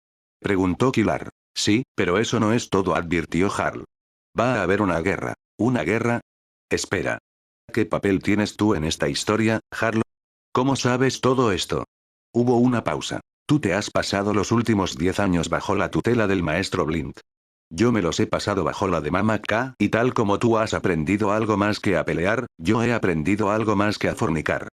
Preguntó Kilar. Sí, pero eso no es todo, advirtió Harl. Va a haber una guerra. ¿Una guerra? Espera. ¿Qué papel tienes tú en esta historia, Harl? ¿Cómo sabes todo esto? Hubo una pausa. Tú te has pasado los últimos 10 años bajo la tutela del maestro Blint. Yo me los he pasado bajo la de Mama K, y tal como tú has aprendido algo más que a pelear, yo he aprendido algo más que a fornicar.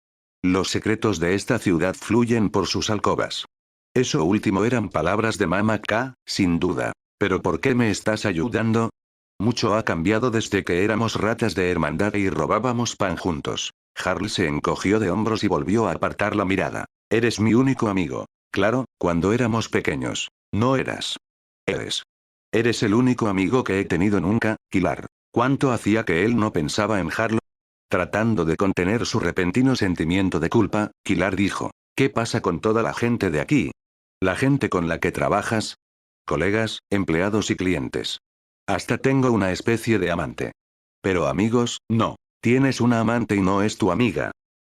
Los secretos de esta ciudad fluyen por sus alcobas. Eso último eran palabras de Mama K, sin duda. ¿Pero por qué me estás ayudando? Mucho ha cambiado desde que éramos ratas de hermandad y robábamos pan juntos. Harl se encogió de hombros y volvió a apartar la mirada. Eres mi único amigo. Claro, cuando éramos pequeños. No eras. Eres. Eres el único amigo que he tenido nunca, Kilar. ¿Cuánto hacía que él no pensaba en Harl? Tratando de contener su repentino sentimiento de culpa, Kilar dijo. ¿Qué pasa con toda la gente de aquí? La gente con la que trabajas. Colegas, empleados y clientes. Hasta tengo una especie de amante. Pero amigos, no. Tienes una amante y no es tu amiga.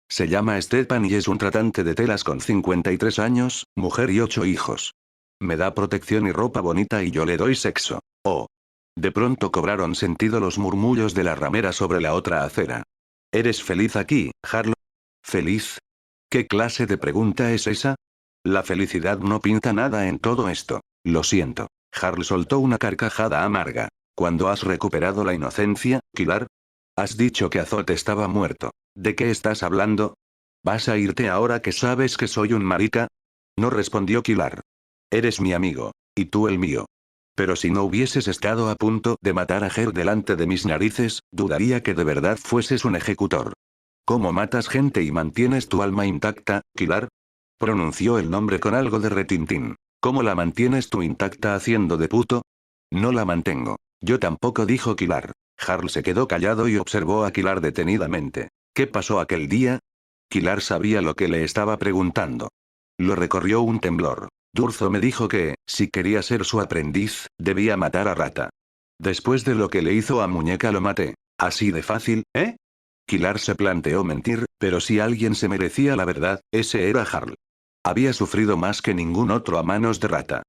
Se llama Stepan y es un tratante de telas con 53 años, mujer y 8 hijos. Me da protección y ropa bonita y yo le doy sexo. Oh. De pronto cobraron sentido los murmullos de la ramera sobre la otra acera. ¿Eres feliz aquí, Harlow? ¿Feliz? ¿Qué clase de pregunta es esa? La felicidad no pinta nada en todo esto. Lo siento. Harl soltó una carcajada amarga. ¿Cuándo has recuperado la inocencia, Kilar? Has dicho que Azot estaba muerto. ¿De qué estás hablando? ¿Vas a irte ahora que sabes que soy un marica? No respondió Kilar. Eres mi amigo. Y tú el mío. Pero si no hubieses estado a punto de matar a Ger delante de mis narices, dudaría que de verdad fueses un ejecutor. ¿Cómo matas gente y mantienes tu alma intacta, Kilar? Pronunció el nombre con algo de retintín. ¿Cómo la mantienes tú intacta haciendo de puto? No la mantengo. Yo tampoco, dijo Kilar. Harl se quedó callado y observó a Kilar detenidamente. ¿Qué pasó aquel día? Kilar sabía lo que le estaba preguntando. Lo recorrió un temblor. Durzo me dijo que, si quería ser su aprendiz, debía matar a Rata. Después de lo que le hizo a Muñeca lo maté. ¿Así de fácil, eh? Kilar se planteó mentir, pero si alguien se merecía la verdad, ese era Harl. Había sufrido más que ningún otro a manos de Rata.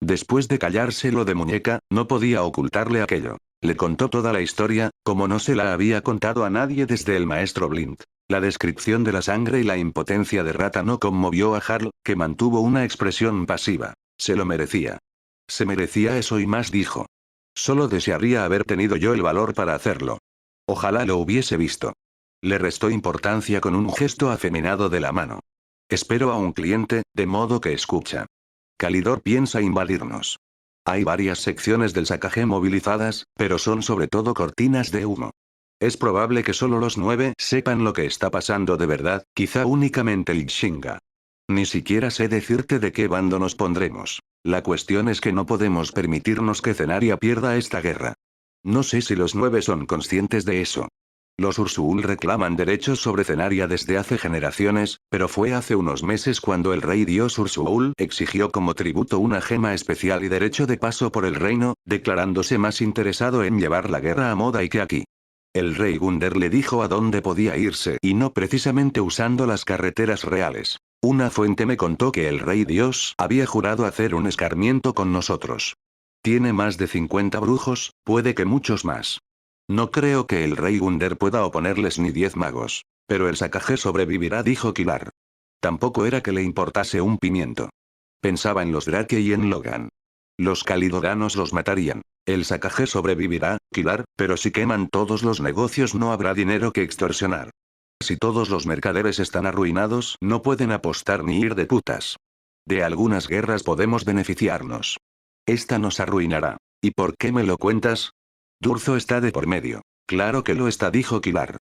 Después de callarse lo de Muñeca, no podía ocultarle aquello. Le contó toda la historia, como no se la había contado a nadie desde el maestro Blind. La descripción de la sangre y la impotencia de Rata no conmovió a Harl, que mantuvo una expresión pasiva. Se lo merecía. Se merecía eso y más, dijo. Solo desearía haber tenido yo el valor para hacerlo. Ojalá lo hubiese visto. Le restó importancia con un gesto afeminado de la mano. Espero a un cliente, de modo que escucha. Calidor piensa invadirnos. Hay varias secciones del Sacagé movilizadas, pero son sobre todo cortinas de humo. Es probable que solo los 9 sepan lo que está pasando de verdad, quizá únicamente el Shinga. Ni siquiera sé decirte de qué bando nos pondremos. La cuestión es que no podemos permitirnos que Cenaria pierda esta guerra. No sé si los 9 son conscientes de eso. Los Ursul reclaman derechos sobre Cenaria desde hace generaciones, pero fue hace unos meses cuando el rey dios Ursul exigió como tributo una gema especial y derecho de paso por el reino, declarándose más interesado en llevar la guerra a Modai que aquí. El rey Gunder le dijo a dónde podía irse y no precisamente usando las carreteras reales. Una fuente me contó que el rey dios había jurado hacer un escarmiento con nosotros. Tiene más de 50 brujos, puede que muchos más. No creo que el rey Gunder pueda oponerles ni 10 magos. Pero el Sacagé sobrevivirá, dijo Kilar. Tampoco era que le importase un pimiento. Pensaba en los Drake y en Logan. Los calidoranos los matarían. El Sacagé sobrevivirá, Kilar, pero si queman todos los negocios no habrá dinero que extorsionar. Si todos los mercaderes están arruinados, no pueden apostar ni ir de putas. De algunas guerras podemos beneficiarnos. Esta nos arruinará. ¿Y por qué me lo cuentas? Durzo está de por medio. Claro que lo está, dijo Kilar.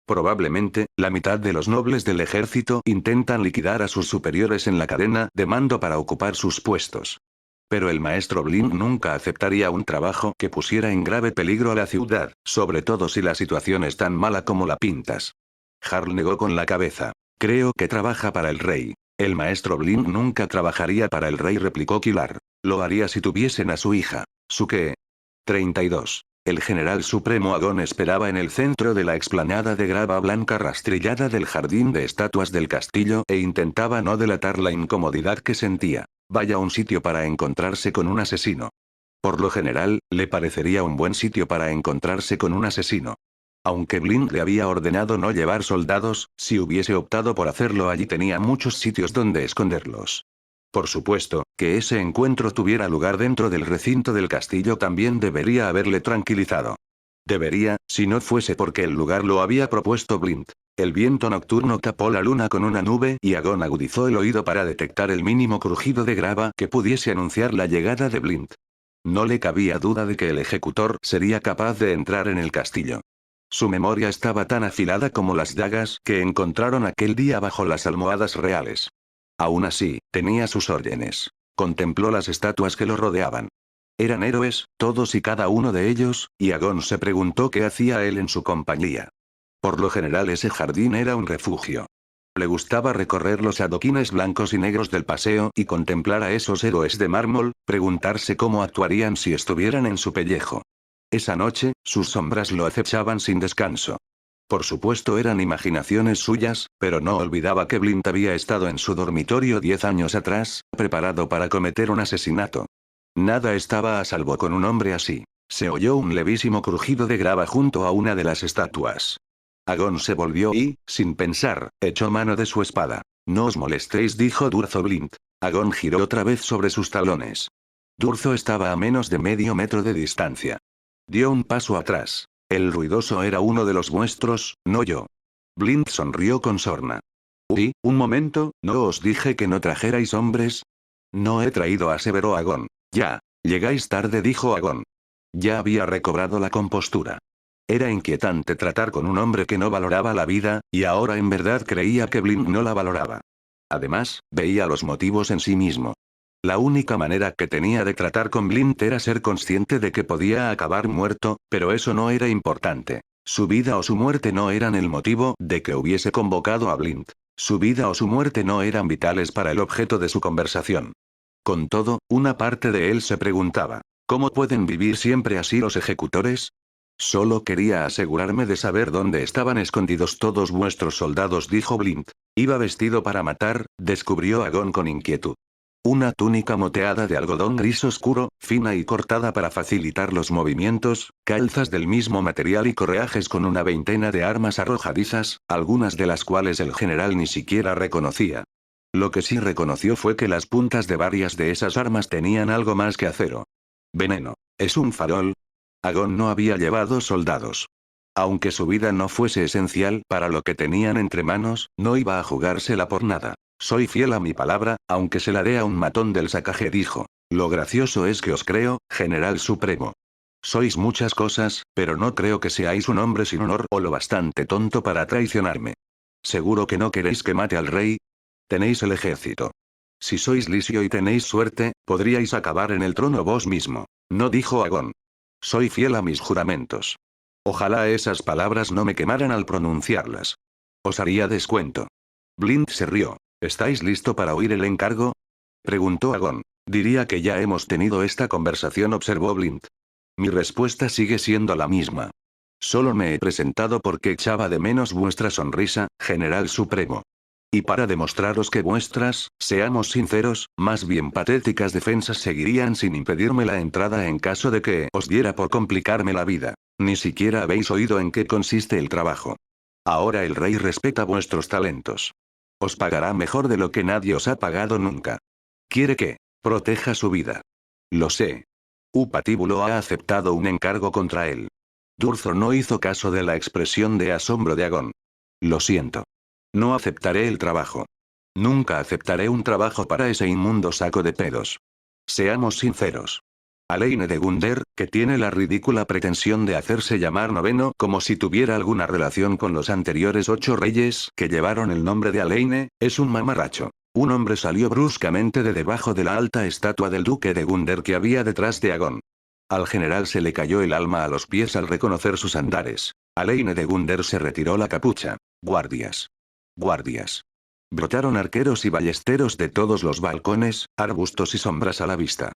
Probablemente, la mitad de los nobles del ejército intentan liquidar a sus superiores en la cadena de mando para ocupar sus puestos. Pero el maestro Blind nunca aceptaría un trabajo que pusiera en grave peligro a la ciudad, sobre todo si la situación es tan mala como la pintas. Harl negó con la cabeza. Creo que trabaja para el rey. El maestro Blind nunca trabajaría para el rey, replicó Kilar. Lo haría si tuviesen a su hija. ¿Su qué? 32. El general supremo Agon esperaba en el centro de la explanada de grava blanca rastrillada del jardín de estatuas del castillo e intentaba no delatar la incomodidad que sentía. Vaya un sitio para encontrarse con un asesino. Por lo general, le parecería un buen sitio para encontrarse con un asesino. Aunque Blind le había ordenado no llevar soldados, si hubiese optado por hacerlo allí tenía muchos sitios donde esconderlos. Por supuesto, que ese encuentro tuviera lugar dentro del recinto del castillo también debería haberle tranquilizado. Debería, si no fuese porque el lugar lo había propuesto Blind. El viento nocturno tapó la luna con una nube y Agon agudizó el oído para detectar el mínimo crujido de grava que pudiese anunciar la llegada de Blind. No le cabía duda de que el ejecutor sería capaz de entrar en el castillo. Su memoria estaba tan afilada como las dagas que encontraron aquel día bajo las almohadas reales. Aún así, tenía sus órdenes. Contempló las estatuas que lo rodeaban. Eran héroes, todos y cada uno de ellos, y Agon se preguntó qué hacía él en su compañía. Por lo general ese jardín era un refugio. Le gustaba recorrer los adoquines blancos y negros del paseo y contemplar a esos héroes de mármol, preguntarse cómo actuarían si estuvieran en su pellejo. Esa noche, sus sombras lo acechaban sin descanso. Por supuesto eran imaginaciones suyas, pero no olvidaba que Blint había estado en su dormitorio 10 años atrás, preparado para cometer un asesinato. Nada estaba a salvo con un hombre así. Se oyó un levísimo crujido de grava junto a una de las estatuas. Agon se volvió y, sin pensar, echó mano de su espada. No os molestéis, dijo Durzo Blint. Agon giró otra vez sobre sus talones. Durzo estaba a menos de medio metro de distancia. Dio un paso atrás. El ruidoso era uno de los vuestros, no yo. Blint sonrió con sorna. Uy, un momento, ¿no os dije que no trajerais hombres? No he traído, aseveró Agon. Ya, llegáis tarde, dijo Agon. Ya había recobrado la compostura. Era inquietante tratar con un hombre que no valoraba la vida, y ahora en verdad creía que Blint no la valoraba. Además, veía los motivos en sí mismo. La única manera que tenía de tratar con Blint era ser consciente de que podía acabar muerto, pero eso no era importante. Su vida o su muerte no eran el motivo de que hubiese convocado a Blint. Su vida o su muerte no eran vitales para el objeto de su conversación. Con todo, una parte de él se preguntaba, ¿cómo pueden vivir siempre así los ejecutores? Solo quería asegurarme de saber dónde estaban escondidos todos vuestros soldados, dijo Blint. Iba vestido para matar, descubrió Agon con inquietud. Una túnica moteada de algodón gris oscuro, fina y cortada para facilitar los movimientos, calzas del mismo material y correajes con una veintena de armas arrojadizas, algunas de las cuales el general ni siquiera reconocía. Lo que sí reconoció fue que las puntas de varias de esas armas tenían algo más que acero. Veneno. ¿Es un farol? Agon no había llevado soldados. Aunque su vida no fuese esencial para lo que tenían entre manos, no iba a jugársela por nada. Soy fiel a mi palabra, aunque se la dé a un matón del sacaje, dijo. Lo gracioso es que os creo, General Supremo. Sois muchas cosas, pero no creo que seáis un hombre sin honor o lo bastante tonto para traicionarme. ¿Seguro que no queréis que mate al rey? Tenéis el ejército. Si sois lisio y tenéis suerte, podríais acabar en el trono vos mismo. No, dijo Agon. Soy fiel a mis juramentos. Ojalá esas palabras no me quemaran al pronunciarlas. Os haría descuento. Blint se rió. ¿Estáis listo para oír el encargo? Preguntó Agon. Diría que ya hemos tenido esta conversación, observó Blint. Mi respuesta sigue siendo la misma. Solo me he presentado porque echaba de menos vuestra sonrisa, General Supremo. Y para demostraros que vuestras, seamos sinceros, más bien patéticas defensas seguirían sin impedirme la entrada en caso de que os diera por complicarme la vida. Ni siquiera habéis oído en qué consiste el trabajo. Ahora el rey respeta vuestros talentos. Os pagará mejor de lo que nadie os ha pagado nunca. Quiere que proteja su vida. Lo sé. Patíbulo ha aceptado un encargo contra él. Durzo no hizo caso de la expresión de asombro de Agon. Lo siento. No aceptaré el trabajo. Nunca aceptaré un trabajo para ese inmundo saco de pedos. Seamos sinceros. Alaine de Gunder, que tiene la ridícula pretensión de hacerse llamar noveno como si tuviera alguna relación con los anteriores 8 reyes que llevaron el nombre de Alaine, es un mamarracho. Un hombre salió bruscamente de debajo de la alta estatua del duque de Gunder que había detrás de Agon. Al general se le cayó el alma a los pies al reconocer sus andares. Alaine de Gunder se retiró la capucha. Guardias. Guardias. Brotaron arqueros y ballesteros de todos los balcones, arbustos y sombras a la vista.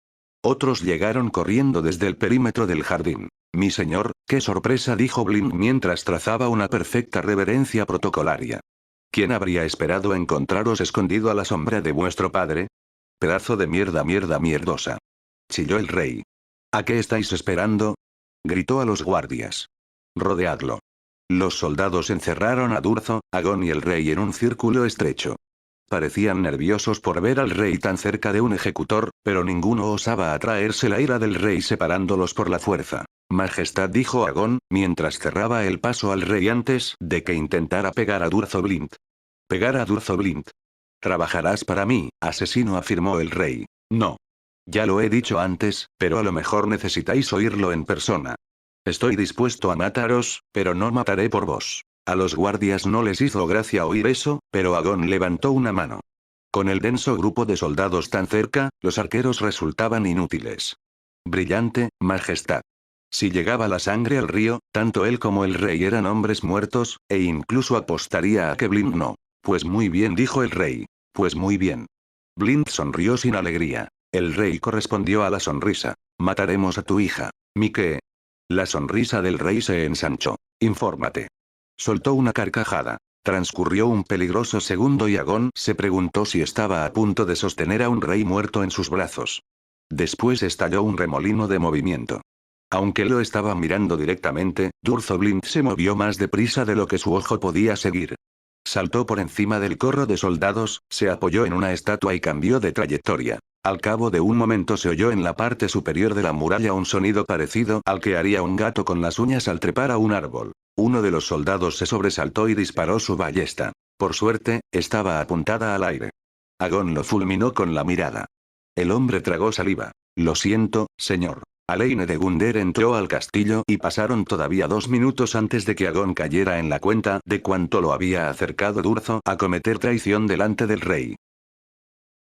Otros llegaron corriendo desde el perímetro del jardín. Mi señor, qué sorpresa, dijo Blint mientras trazaba una perfecta reverencia protocolaria. ¿Quién habría esperado encontraros escondido a la sombra de vuestro padre? Pedazo de mierda mierdosa. Chilló el rey. ¿A qué estáis esperando? Gritó a los guardias. Rodeadlo. Los soldados encerraron a Durzo, Agon y el rey en un círculo estrecho. Parecían nerviosos por ver al rey tan cerca de un ejecutor, pero ninguno osaba atraerse la ira del rey separándolos por la fuerza. Majestad, dijo Agon, mientras cerraba el paso al rey antes de que intentara pegar a Durzo Blint. ¿Pegar a Durzo Blint? Trabajarás para mí, asesino, afirmó el rey. No. Ya lo he dicho antes, pero a lo mejor necesitáis oírlo en persona. Estoy dispuesto a mataros, pero no mataré por vos. A los guardias no les hizo gracia oír eso, pero Agon levantó una mano. Con el denso grupo de soldados tan cerca, los arqueros resultaban inútiles. Brillante, majestad. Si llegaba la sangre al río, tanto él como el rey eran hombres muertos, e incluso apostaría a que Blint no. Pues muy bien, dijo el rey. Pues muy bien. Blind sonrió sin alegría. El rey correspondió a la sonrisa. Mataremos a tu hija. ¿Mi qué? La sonrisa del rey se ensanchó. Infórmate. Soltó una carcajada. Transcurrió un peligroso segundo y Agón se preguntó si estaba a punto de sostener a un rey muerto en sus brazos. Después estalló un remolino de movimiento. Aunque lo estaba mirando directamente, Durzo Blind se movió más deprisa de lo que su ojo podía seguir. Saltó por encima del corro de soldados, se apoyó en una estatua y cambió de trayectoria. Al cabo de un momento se oyó en la parte superior de la muralla un sonido parecido al que haría un gato con las uñas al trepar a un árbol. Uno de los soldados se sobresaltó y disparó su ballesta. Por suerte, estaba apuntada al aire. Agón lo fulminó con la mirada. El hombre tragó saliva. Lo siento, señor. Alaine de Gunder entró al castillo y pasaron todavía 2 minutos antes de que Agón cayera en la cuenta de cuánto lo había acercado Durzo a cometer traición delante del rey.